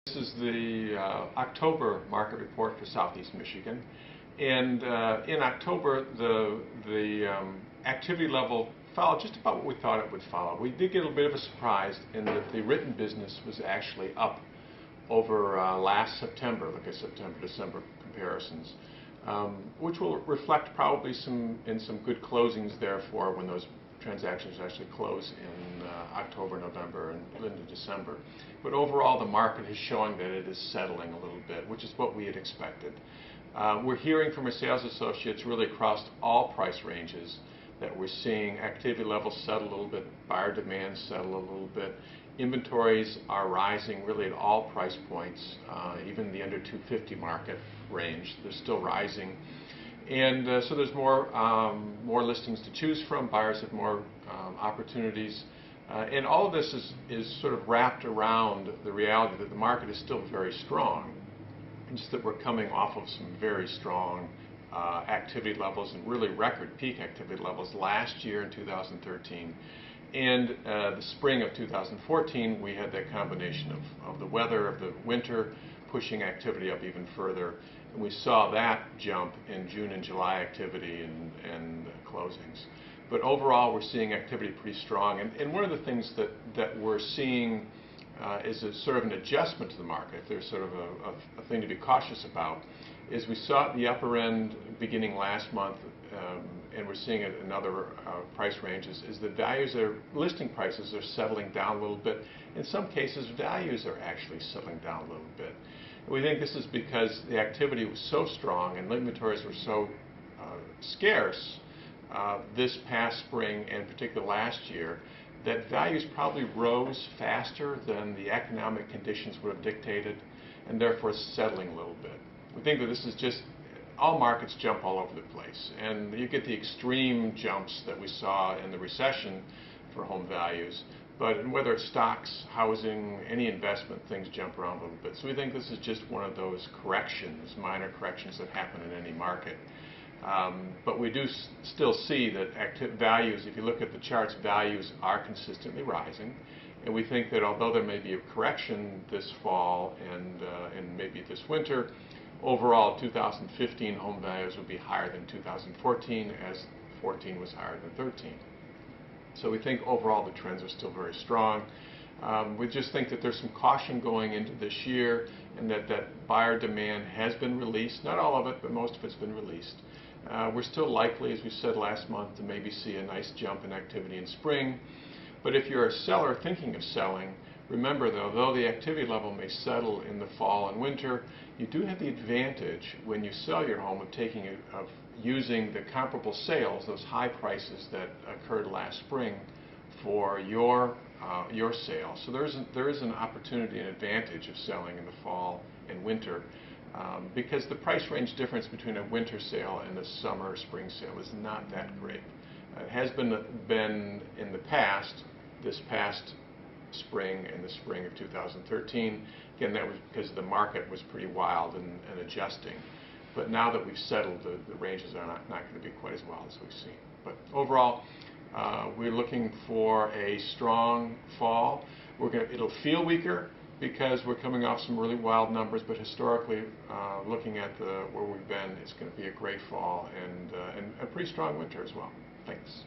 This is the October market report for Southeast Michigan, and in October the activity level followed just about what we thought it would follow. We did get a bit of a surprise in that the written business was actually up over last September. Look at September-December comparisons, which will reflect probably some good closings therefore when those transactions actually close in October, November, and into December. But overall, the market is showing that it is settling a little bit, which is what we had expected. We're hearing from our sales associates really across all price ranges that we're seeing activity levels settle a little bit, buyer demand settle a little bit. Inventories are rising really at all price points, even the under 250 market range, they're still rising. And so there's more listings to choose from. Buyers have more opportunities. And all of this is sort of wrapped around the reality that the market is still very strong. It's just that we're coming off of some very strong activity levels and really record peak activity levels last year in 2013. And the spring of 2014, we had that combination of the weather, of the winter, pushing activity up even further. And we saw that jump in June and July activity and closings. But overall, we're seeing activity pretty strong. And one of the things that we're seeing is a sort of an adjustment to the market. If there's sort of a thing to be cautious about, is we saw at the upper end beginning last month, and we're seeing it in other price ranges, is that listing prices are settling down a little bit. In some cases, values are actually settling down a little bit. And we think this is because the activity was so strong and inventories were so scarce this past spring and particularly last year, that values probably rose faster than the economic conditions would have dictated, and therefore settling a little bit. We think that this is just, all markets jump all over the place, and you get the extreme jumps that we saw in the recession for home values, but whether it's stocks, housing, any investment, things jump around a little bit. So we think this is just one of those corrections, minor corrections that happen in any market. But we do still see that values, if you look at the charts, values are consistently rising. And we think that although there may be a correction this fall and maybe this winter, overall 2015 home values will be higher than 2014, as 14 was higher than 13. So we think overall the trends are still very strong. We just think that there's some caution going into this year, and that buyer demand has been released. Not all of it, but most of it's been released. We're still likely, as we said last month, to maybe see a nice jump in activity in spring. But if you're a seller thinking of selling, remember though the activity level may settle in the fall and winter, you do have the advantage when you sell your home of using the comparable sales, those high prices that occurred last spring, for your sale. So there is an opportunity and advantage of selling in the fall and winter, because the price range difference between a winter sale and a summer or spring sale is not that great. It has been in the past, this past spring and the spring of 2013. Again, that was because the market was pretty wild and adjusting. But now that we've settled, the ranges are not going to be quite as wild as we've seen. But overall, we're looking for a strong fall. It'll feel weaker because we're coming off some really wild numbers, but historically, looking at where we've been, it's going to be a great fall and a pretty strong winter as well. Thanks.